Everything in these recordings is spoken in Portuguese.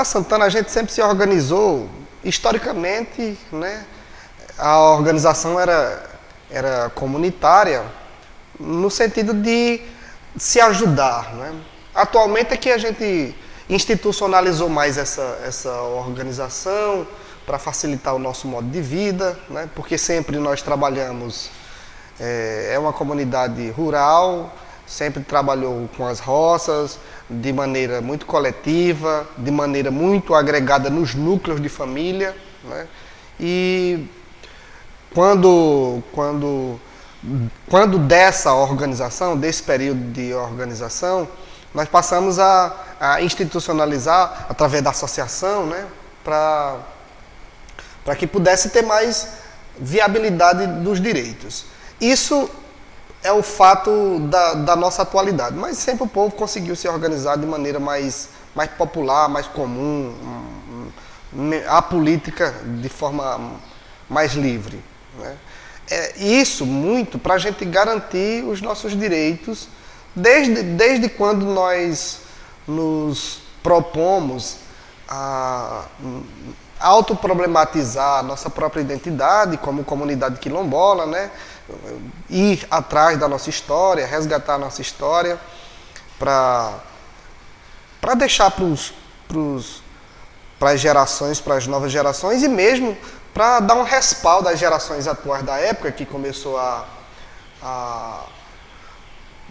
Santana a gente sempre se organizou, historicamente, né? A organização era comunitária, no sentido de se ajudar, né? Atualmente é que a gente institucionalizou mais essa organização para facilitar o nosso modo de vida, né? Porque sempre nós trabalhamos, é uma comunidade rural, sempre trabalhou com as roças, de maneira muito coletiva, de maneira muito agregada nos núcleos de família, né? E quando dessa organização, desse período de organização, nós passamos a institucionalizar através da associação, né? Para que pudesse ter mais viabilidade dos direitos. Isso é o fato da nossa atualidade, mas sempre o povo conseguiu se organizar de maneira mais popular, mais comum, a política de forma mais livre, né? Isso muito para a gente garantir os nossos direitos, desde quando nós nos propomos a autoproblematizar a nossa própria identidade como comunidade quilombola, né? Ir atrás da nossa história, resgatar a nossa história, para deixar para as gerações, para as novas gerações, e mesmo para dar um respaldo às gerações atuais da época, que começou a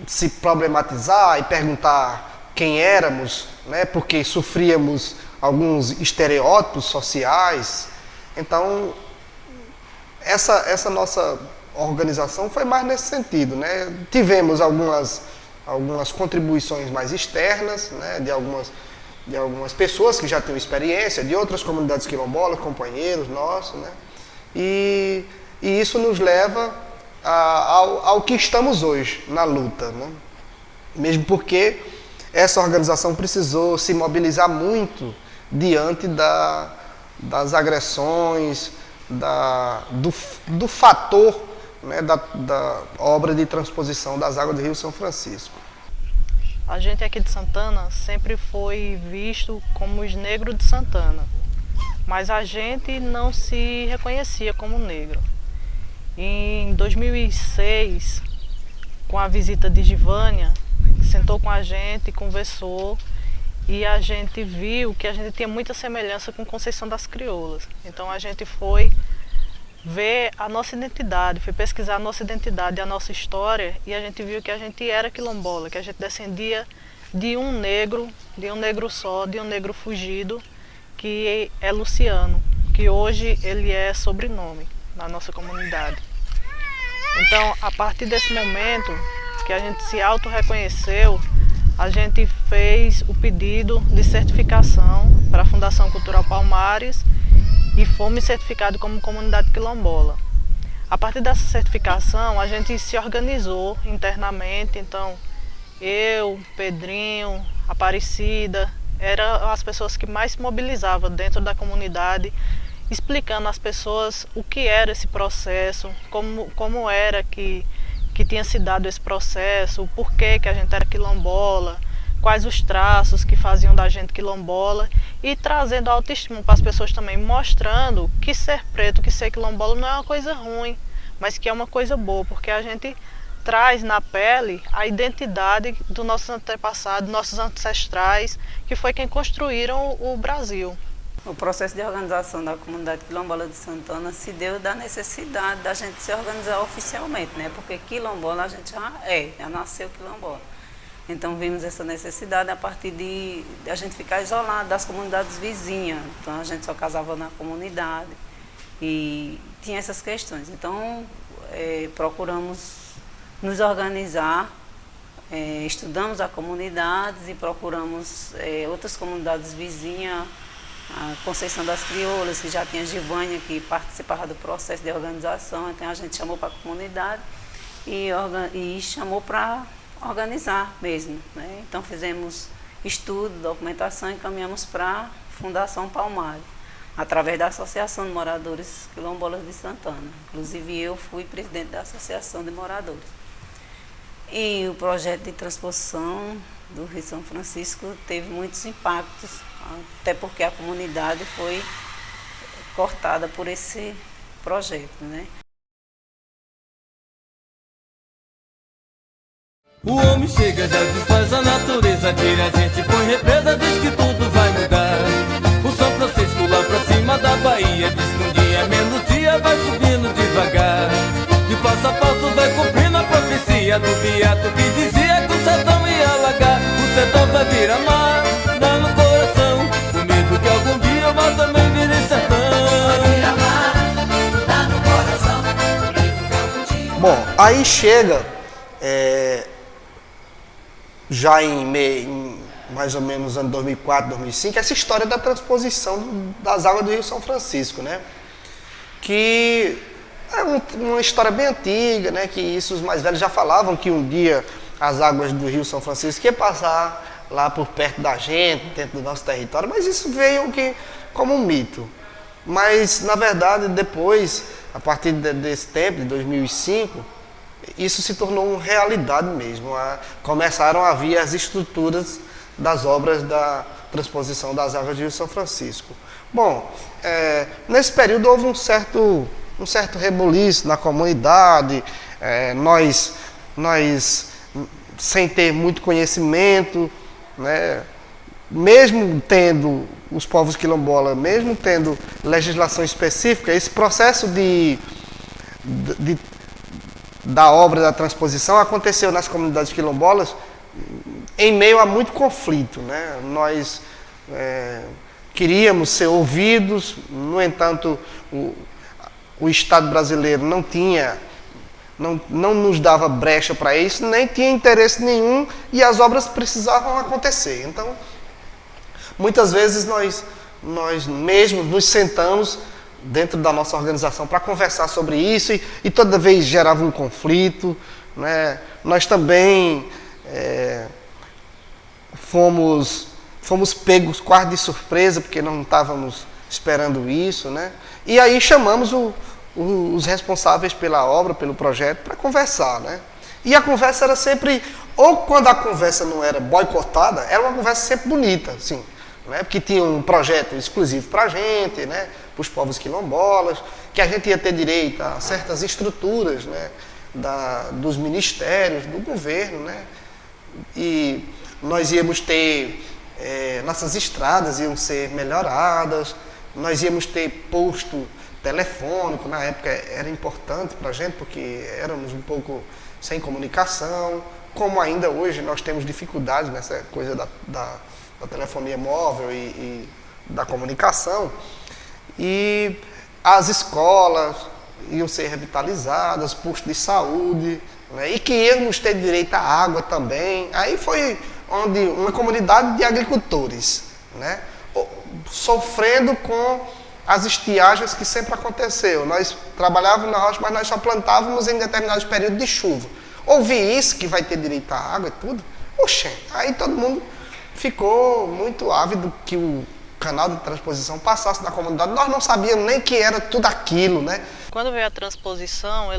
se problematizar e perguntar quem éramos, né? Porque sofríamos alguns estereótipos sociais. Então, essa nossa organização foi mais nesse sentido, né? Tivemos algumas contribuições mais externas, né? De algumas pessoas que já tinham experiência, de outras comunidades quilombolas, companheiros nossos, né? E isso nos leva ao que estamos hoje, na luta, né? Mesmo porque essa organização precisou se mobilizar muito diante das agressões, do fator, né, da obra de transposição das águas do Rio São Francisco. A gente aqui de Santana sempre foi visto como os negros de Santana, mas a gente não se reconhecia como negro. Em 2006, com a visita de Givânia, sentou com a gente, conversou, e a gente viu que a gente tinha muita semelhança com Conceição das Crioulas. Então a gente foi ver a nossa identidade, foi pesquisar a nossa identidade, a nossa história, e a gente viu que a gente era quilombola, que a gente descendia de um negro só, de um negro fugido, que é Luciano, que hoje ele é sobrenome na nossa comunidade. Então, a partir desse momento que a gente se auto-reconheceu, a gente fez o pedido de certificação para a Fundação Cultural Palmares e fomos certificados como comunidade quilombola. A partir dessa certificação, a gente se organizou internamente. Então, eu, Pedrinho, Aparecida, eram as pessoas que mais se mobilizavam dentro da comunidade, explicando às pessoas o que era esse processo, como era que tinha se dado esse processo, o porquê que a gente era quilombola, quais os traços que faziam da gente quilombola, e trazendo autoestima para as pessoas também, mostrando que ser preto, que ser quilombola não é uma coisa ruim, mas que é uma coisa boa, porque a gente traz na pele a identidade dos nossos antepassados, nossos ancestrais, que foi quem construíram o Brasil. O processo de organização da comunidade quilombola de Santana se deu da necessidade da gente se organizar oficialmente, né? Porque quilombola a gente já nasceu quilombola. Então vimos essa necessidade a partir de a gente ficar isolado das comunidades vizinhas. Então a gente só casava na comunidade e tinha essas questões. Então procuramos nos organizar, estudamos a comunidade e procuramos outras comunidades vizinhas, a Conceição das Crioulas, que já tinha Givânia, que participava do processo de organização. Então a gente chamou para a comunidade e chamou para organizar mesmo, né? Então fizemos estudo, documentação e encaminhamos para a Fundação Palmares, através da Associação de Moradores Quilombolas de Santana. Inclusive eu fui presidente da Associação de Moradores. E o projeto de transposição do Rio São Francisco teve muitos impactos, até porque a comunidade foi cortada por esse projeto, né? O homem chega, já desfaz a natureza, tira a gente, põe represa, diz que tudo vai mudar. O São Francisco lá pra cima da Bahia diz que um dia menos dia vai subindo devagar. De passo a passo vai cumprindo a profecia do beato que dizia que o sertão ia alagar. O sertão vai virar mar, dá no coração, o medo que algum dia o mar também vire sertão. Vai virar mar, dá no coração, o medo que algum dia... Bom, aí chega... já em mais ou menos ano 2004, 2005, essa história da transposição das águas do Rio São Francisco, né? Que é uma história bem antiga, né? Que isso os mais velhos já falavam, que um dia as águas do Rio São Francisco iam passar lá por perto da gente, dentro do nosso território, mas isso veio como um mito. Mas, na verdade, depois, a partir desse tempo, de 2005, isso se tornou realidade mesmo. Começaram a vir as estruturas das obras da transposição das águas do Rio São Francisco. Bom, nesse período houve um certo rebuliço na comunidade, nós sem ter muito conhecimento, né, mesmo tendo os povos quilombolas, mesmo tendo legislação específica, esse processo da obra da transposição aconteceu nas comunidades quilombolas em meio a muito conflito, né? Nós queríamos ser ouvidos, no entanto, o Estado brasileiro não nos dava brecha para isso, nem tinha interesse nenhum e as obras precisavam acontecer. Então, muitas vezes nós mesmos nos sentamos dentro da nossa organização para conversar sobre isso e toda vez gerava um conflito, né? Nós também fomos pegos quase de surpresa, porque não estávamos esperando isso, né? E aí chamamos os responsáveis pela obra, pelo projeto, para conversar, né? E a conversa era sempre, ou quando a conversa não era boicotada, era uma conversa sempre bonita, assim, né? Porque tinha um projeto exclusivo para a gente, né? Para os povos quilombolas, que a gente ia ter direito a certas estruturas, né? Dos ministérios, do governo, né? E nós íamos ter, nossas estradas iam ser melhoradas, nós íamos ter posto telefônico, na época era importante para a gente, porque éramos um pouco sem comunicação, como ainda hoje nós temos dificuldades nessa coisa da telefonia móvel e da comunicação. E as escolas iam ser revitalizadas, postos de saúde, né? E que íamos ter direito à água também. Aí foi onde uma comunidade de agricultores, né? Sofrendo com as estiagens que sempre aconteceu. Nós trabalhávamos na roça, mas nós só plantávamos em determinados períodos de chuva. Ouvir isso, que vai ter direito à água e tudo, oxê, aí todo mundo ficou muito ávido que o canal de transposição passasse na comunidade. Nós não sabíamos nem que era tudo aquilo, né? Quando veio a transposição,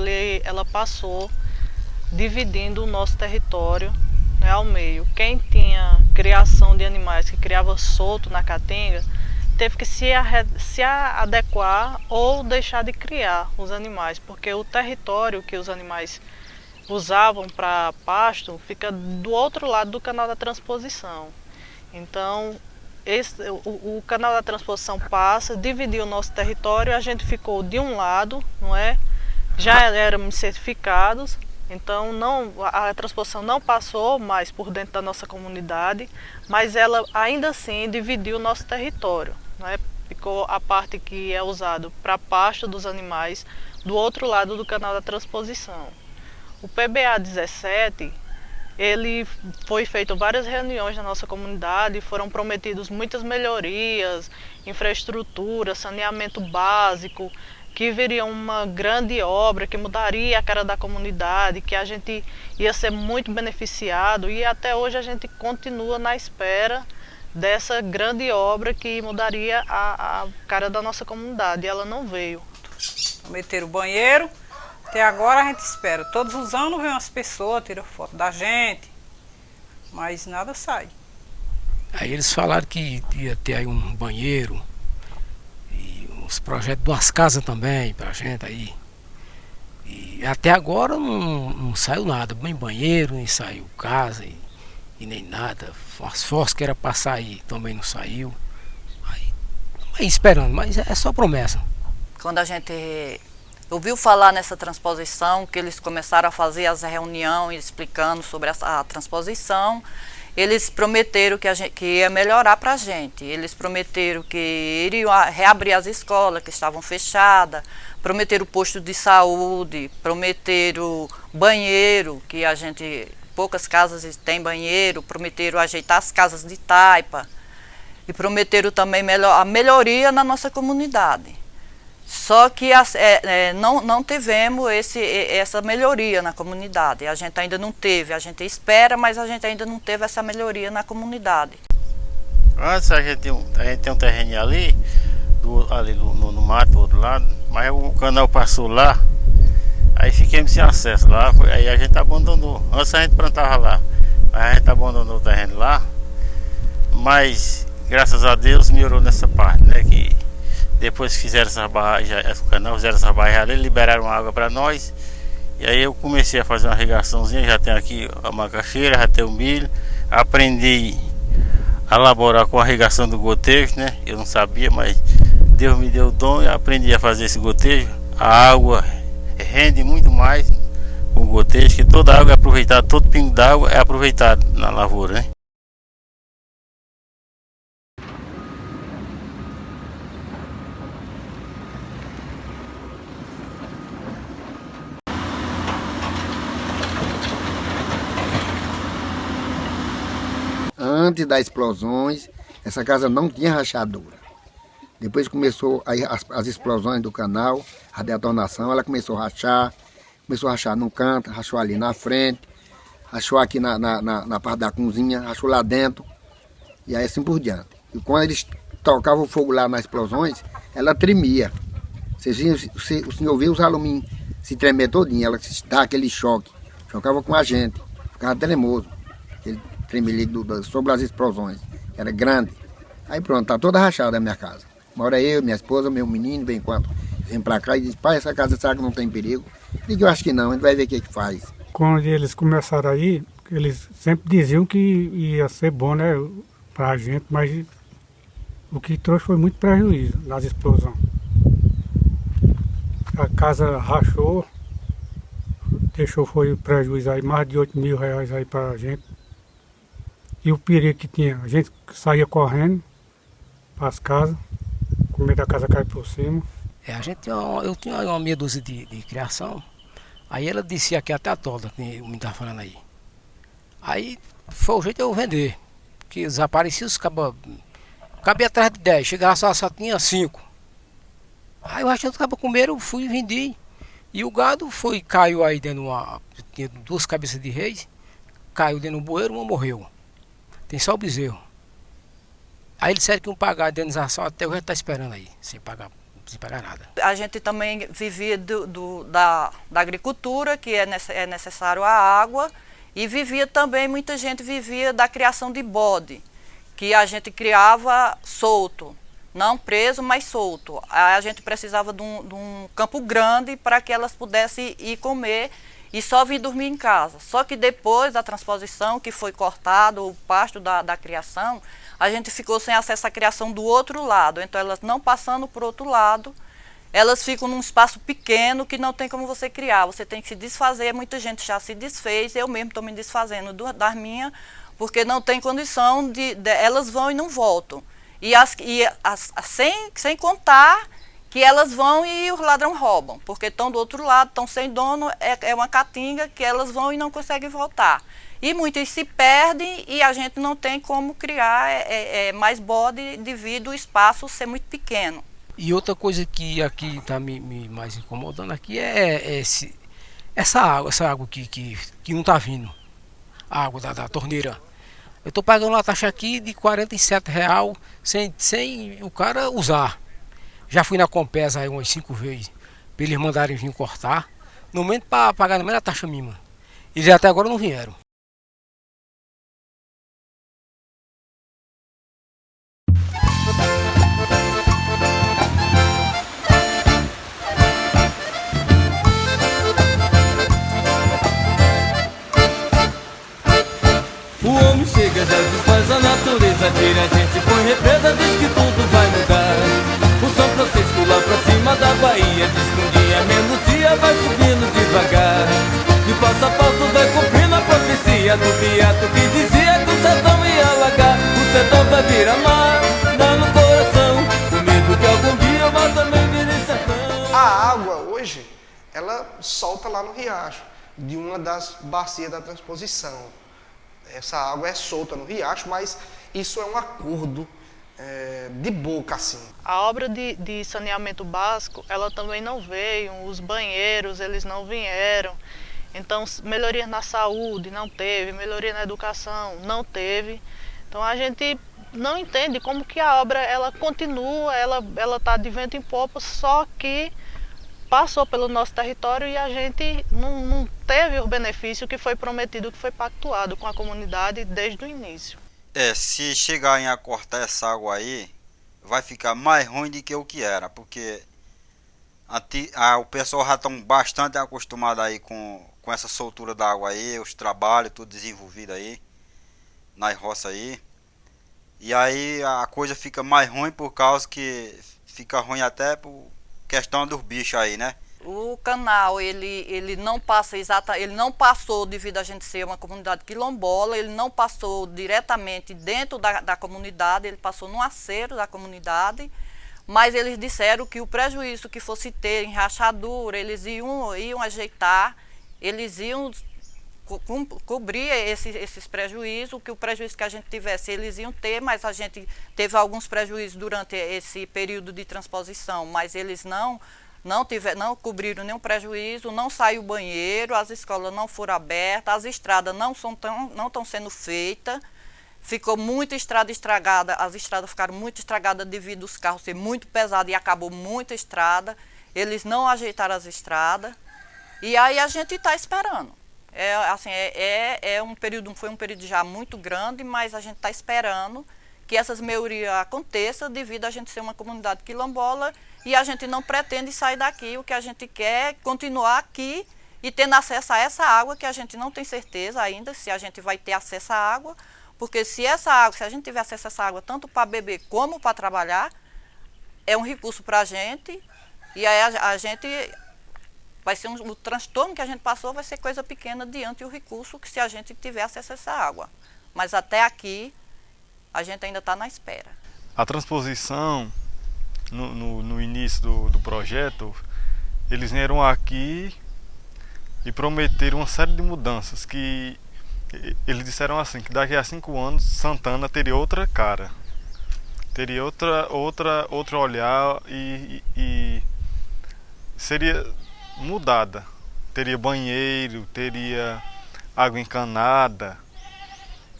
ela passou dividindo o nosso território, né, ao meio. Quem tinha criação de animais que criava solto na caatinga, teve que se adequar ou deixar de criar os animais, porque o território que os animais usavam para pasto fica do outro lado do canal da transposição. Então, o canal da transposição passa, dividiu o nosso território, a gente ficou de um lado, não é? Já éramos certificados, então a transposição não passou mais por dentro da nossa comunidade, mas ela ainda assim dividiu o nosso território, não é? Ficou a parte que é usado para pasto dos animais do outro lado do canal da transposição. O PBA 17, ele foi feito várias reuniões na nossa comunidade, foram prometidos muitas melhorias, infraestrutura, saneamento básico, que viria uma grande obra que mudaria a cara da comunidade, que a gente ia ser muito beneficiado, e até hoje a gente continua na espera dessa grande obra que mudaria a cara da nossa comunidade, e ela não veio. Meteram o banheiro, até agora a gente espera. Todos os anos vem umas pessoas, tiram foto da gente, mas nada sai. Aí eles falaram que ia ter aí um banheiro e uns projetos de umas casas também pra gente aí. E até agora não saiu nada, nem banheiro, nem saiu casa e nem nada. As forças que era pra sair também não saiu. Aí esperando, mas é só promessa. Quando a gente ouviu falar nessa transposição, que eles começaram a fazer as reuniões explicando sobre a transposição, eles prometeram que ia melhorar para a gente. Eles prometeram que iriam reabrir as escolas que estavam fechadas, prometeram posto de saúde, prometeram banheiro, que a gente, poucas casas têm banheiro, prometeram ajeitar as casas de taipa e prometeram também a melhoria na nossa comunidade. Só que não tivemos essa melhoria na comunidade. A gente ainda não teve, a gente espera, mas a gente ainda não teve essa melhoria na comunidade. Antes a gente tem um terreno ali no mato do outro lado, mas o canal passou lá, aí fiquemos sem acesso lá, aí a gente abandonou. Antes a gente plantava lá, mas a gente abandonou o terreno lá, mas graças a Deus melhorou nessa parte, né? Que depois que fizeram essas barragens, o canal fizeram essas barragens ali, liberaram água para nós. E aí eu comecei a fazer uma irrigaçãozinha, já tenho aqui a macaxeira, já tenho o milho. Aprendi a elaborar com a irrigação do gotejo, né? Eu não sabia, mas Deus me deu o dom e aprendi a fazer esse gotejo. A água rende muito mais com o gotejo, que toda a água é aproveitada, todo pingo d'água é aproveitado na lavoura, né? Antes das explosões, essa casa não tinha rachadura. Depois começou as explosões do canal, a detonação, ela começou a rachar num canto, rachou ali na frente, rachou aqui na parte da cozinha, rachou lá dentro, e aí assim por diante. E quando eles tocavam o fogo lá nas explosões, ela tremia. O senhor viu os alumínios se tremer todinho, ela dá aquele choque, chocava com a gente, ficava tremoso. Aquele tremelico sobre as explosões, era grande. Aí pronto, tá toda rachada a minha casa. Mora eu, minha esposa, meu menino, bem enquanto vem pra cá e diz: pai, essa casa sabe que não tem perigo? Digo: eu acho que não, a gente vai ver o que faz. Quando eles começaram aí, eles sempre diziam que ia ser bom, né, pra gente, mas o que trouxe foi muito prejuízo nas explosões. A casa rachou, foi prejuízo aí, mais de R$8.000 aí pra gente. E o perigo que tinha, a gente saía correndo para as casas, com medo da casa cair por cima. Eu tinha uma meia dúzia de criação, aí ela descia aqui até a toda, que o menino estava falando aí. Aí foi o jeito de eu vender, que desaparecia os cabos, cabia atrás de 10, chegava só tinha 5. Aí o resto dos cabos comeram, eu fui e vendi. E o gado caiu aí dentro tinha 2 cabeças de reis, caiu dentro do bueiro, uma morreu. Tem só o bezerro. Aí eles disseram que iam pagar a indenização, até o resto está esperando aí, sem pagar nada. A gente também vivia da agricultura, que é necessário a água, e muita gente vivia da criação de bode, que a gente criava solto, não preso, mas solto. A gente precisava de um campo grande para que elas pudessem ir comer e só vir dormir em casa. Só que depois da transposição, que foi cortado o pasto da criação, a gente ficou sem acesso à criação do outro lado. Então elas não passando para o outro lado, elas ficam num espaço pequeno que não tem como você criar. Você tem que se desfazer, muita gente já se desfez, eu mesmo estou me desfazendo das minhas, porque não tem condição elas vão e não voltam. Sem contar que elas vão e os ladrões roubam, porque estão do outro lado, estão sem dono, é uma caatinga que elas vão e não conseguem voltar. E muitas se perdem e a gente não tem como criar mais bode devido ao espaço ser muito pequeno. E outra coisa que aqui está me mais incomodando aqui é essa água que não está vindo, a água da torneira. Eu estou pagando uma taxa aqui de R$47 sem o cara usar. Já fui na Compesa aí umas 5 vezes, para eles mandarem vir cortar, no momento para pagar na mesma taxa mínima. Eles até agora não vieram. natureza tira a gente, põe represa, diz que tudo vai mudar. O São Francisco lá pra cima da Bahia diz que um dia menos dia vai subindo devagar. E passo a passo vai cumprindo a profecia do beato que dizia que o sertão ia alagar. O sertão vai virar mar, dá no coração, com medo que algum dia vai também vir sertão. A água hoje, ela solta lá no riacho, de uma das bacias da transposição. Essa água é solta no riacho, mas isso é um acordo de boca, assim. A obra de saneamento básico, ela também não veio, os banheiros, eles não vieram. Então, melhoria na saúde não teve, melhoria na educação não teve. Então, a gente não entende como que a obra ela continua, ela está de vento em popa, só que passou pelo nosso território e a gente não teve o benefício que foi prometido, que foi pactuado com a comunidade desde o início. Se chegarem a cortar essa água aí, vai ficar mais ruim do que o que era, porque o pessoal já está bastante acostumado aí com essa soltura da água aí, os trabalhos, tudo desenvolvido aí, nas roças aí. E aí a coisa fica mais ruim por causa que fica ruim até por questão dos bichos aí, né? O canal, ele não passa ele não passou devido a gente ser uma comunidade quilombola, ele não passou diretamente dentro da comunidade, ele passou no aceiro da comunidade, mas eles disseram que o prejuízo que fosse ter em rachadura, eles iam ajeitar, eles iam cobrir esses prejuízos, que o prejuízo que a gente tivesse eles iam ter, mas a gente teve alguns prejuízos durante esse período de transposição, mas eles não cobriram nenhum prejuízo, não saiu banheiro, as escolas não foram abertas, as estradas não estão sendo feitas, ficou muita estrada estragada, as estradas ficaram muito estragadas devido aos carros ser muito pesados e acabou muita estrada, eles não ajeitaram as estradas, e aí a gente está esperando. Foi um período já muito grande, mas a gente está esperando que essas melhorias aconteçam devido a gente ser uma comunidade quilombola e a gente não pretende sair daqui. O que a gente quer é continuar aqui e tendo acesso a essa água, que a gente não tem certeza ainda se a gente vai ter acesso à água, porque se a gente tiver acesso a essa água tanto para beber como para trabalhar, é um recurso para a gente, e aí a gente vai ser o transtorno que a gente passou vai ser coisa pequena diante do recurso que se a gente tiver acesso a essa água. Mas até aqui a gente ainda está na espera. A transposição, no início do projeto, eles vieram aqui e prometeram uma série de mudanças, que eles disseram assim, que daqui a 5 anos Santana teria outra cara, teria outro olhar e seria mudada, teria banheiro, teria água encanada,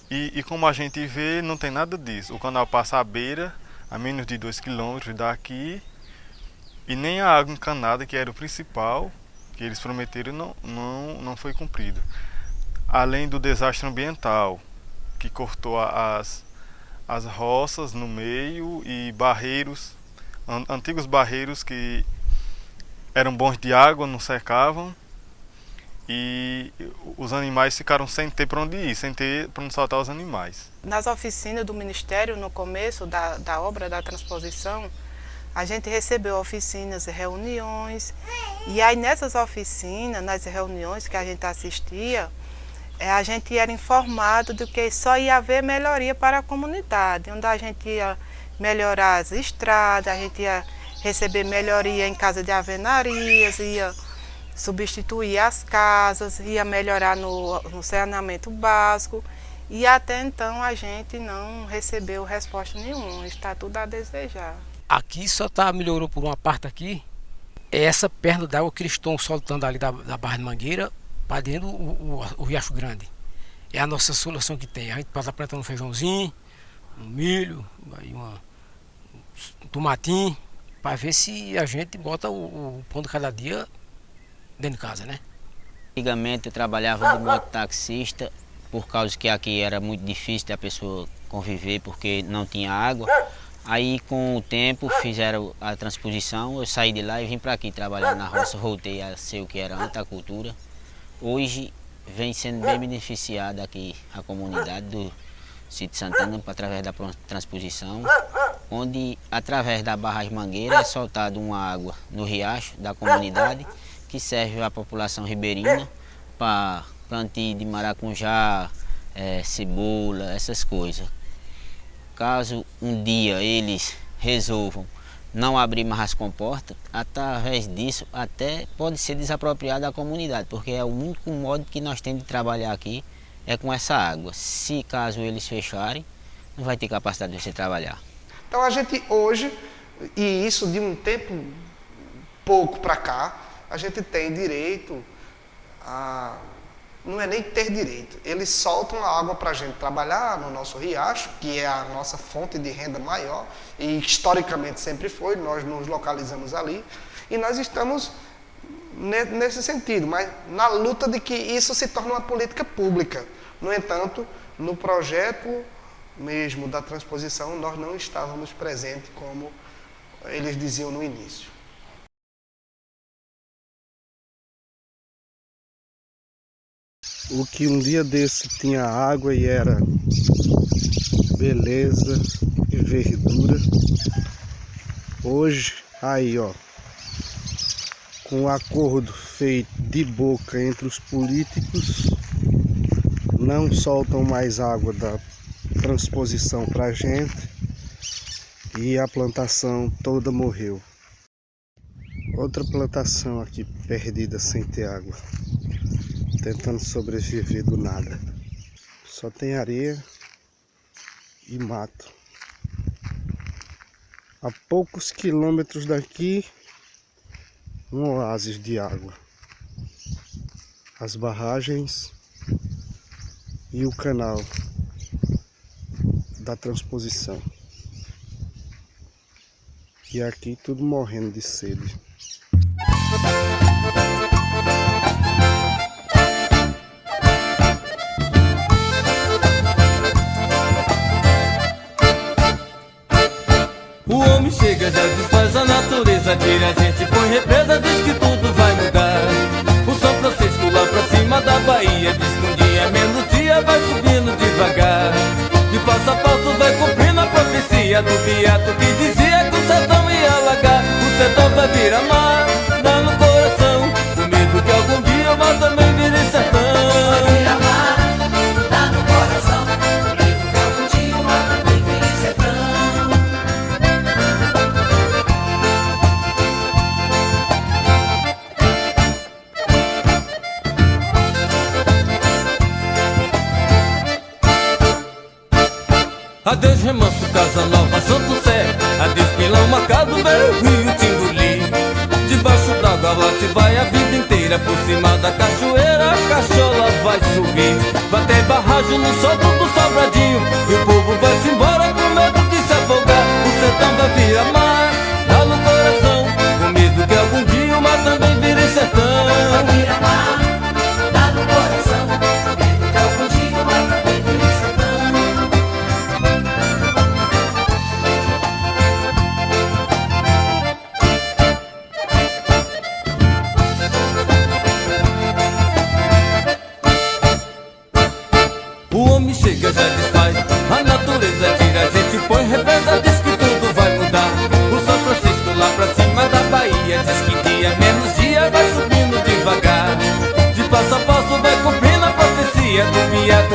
e como a gente vê, não tem nada disso. O canal passa à beira, a menos de 2 km daqui, e nem a água encanada, que era o principal que eles prometeram, não foi cumprido. Além do desastre ambiental, que cortou as roças no meio e barreiros, antigos barreiros que eram bons de água, não secavam, e os animais ficaram sem ter para onde ir, sem ter para onde soltar os animais. Nas oficinas do Ministério, no começo da obra da transposição, a gente recebeu oficinas e reuniões, e aí nessas oficinas, nas reuniões que a gente assistia, a gente era informado de que só ia haver melhoria para a comunidade, onde a gente ia melhorar as estradas, a gente ia receber melhoria em casa de alvenarias, ia substituir as casas, ia melhorar no saneamento básico, e até então a gente não recebeu resposta nenhuma, está tudo a desejar. Aqui só melhorou por uma parte aqui, é essa perna d'água que eles estão soltando ali da Barra de Mangueira para dentro o Riacho Grande. É a nossa solução que tem. A gente passa plantando um feijãozinho, um milho, aí um tomatinho, para ver se a gente bota o pão de cada dia dentro de casa, né? Antigamente eu trabalhava de mototaxista, por causa que aqui era muito difícil da pessoa conviver porque não tinha água. Aí com o tempo fizeram a transposição, eu saí de lá e vim para aqui trabalhar na roça, voltei a ser o que era antes, a cultura. Hoje vem sendo bem beneficiada aqui a comunidade Sítio Santana, através da transposição, onde através da barragem Mangueira é soltada uma água no riacho da comunidade que serve à população ribeirinha para plantio de maracujá, cebola, essas coisas. Caso um dia eles resolvam não abrir mais as comportas, através disso até pode ser desapropriado da comunidade, porque é o único modo que nós temos de trabalhar aqui é com essa água. Se caso eles fecharem, não vai ter capacidade de você trabalhar. Então a gente hoje, e isso de um tempo pouco para cá, a gente tem direito a... Não é nem ter direito, eles soltam a água para a gente trabalhar no nosso riacho, que é a nossa fonte de renda maior, e historicamente sempre foi, nós nos localizamos ali, e nós estamos nesse sentido, mas na luta de que isso se torne uma política pública. No entanto, no projeto mesmo da transposição, nós não estávamos presentes como eles diziam no início. O que um dia desse tinha água e era beleza e verdura, hoje, aí ó, com o acordo feito de boca entre os políticos, não soltam mais água da transposição pra gente e a plantação toda morreu. Outra plantação aqui perdida sem ter água, tentando sobreviver do nada. Só tem areia e mato. A poucos quilômetros daqui, um oásis de água. As barragens e o canal da transposição. E aqui tudo morrendo de sede. O homem chega, já desfaz a natureza, tira a gente, põe represa, diz que tudo vai mudar. O São Francisco lá pra cima da Bahia diz que um dia menos dia vai subindo devagar. De passo a passo vai cumprindo a profecia do beato que dizia que o sertão ia alagar. O sertão vai virar mar, dá no coração, com medo que algum dia o mar também vire sertão. Vai virar mar, dá no coração, com medo que algum dia o mar também vire sertão. Adeus Remanso, Casa Nova, Santo Sé, adeus Pilão, Marcado, Velho Rio, Tinguli. Debaixo d'água lá se vai a vida inteira, por cima da cachoeira a cachola vai subir. Vai ter barragem no solto do Sobradinho, e o povo vai se embora com medo de se afogar. O sertão vai virar mar, dá no coração, com medo que algum dia o mar também vire sertão. Vai virar mar, dá no coração, com medo que algum dia o mar também vire sertão. O homem chega, já desfaz, a natureza tira a gente, põe represa, diz que tudo vai mudar. O São Francisco lá pra cima da Bahia diz que dia menos dia vai subindo devagar. De passo a passo vai cumprindo a profecia do beato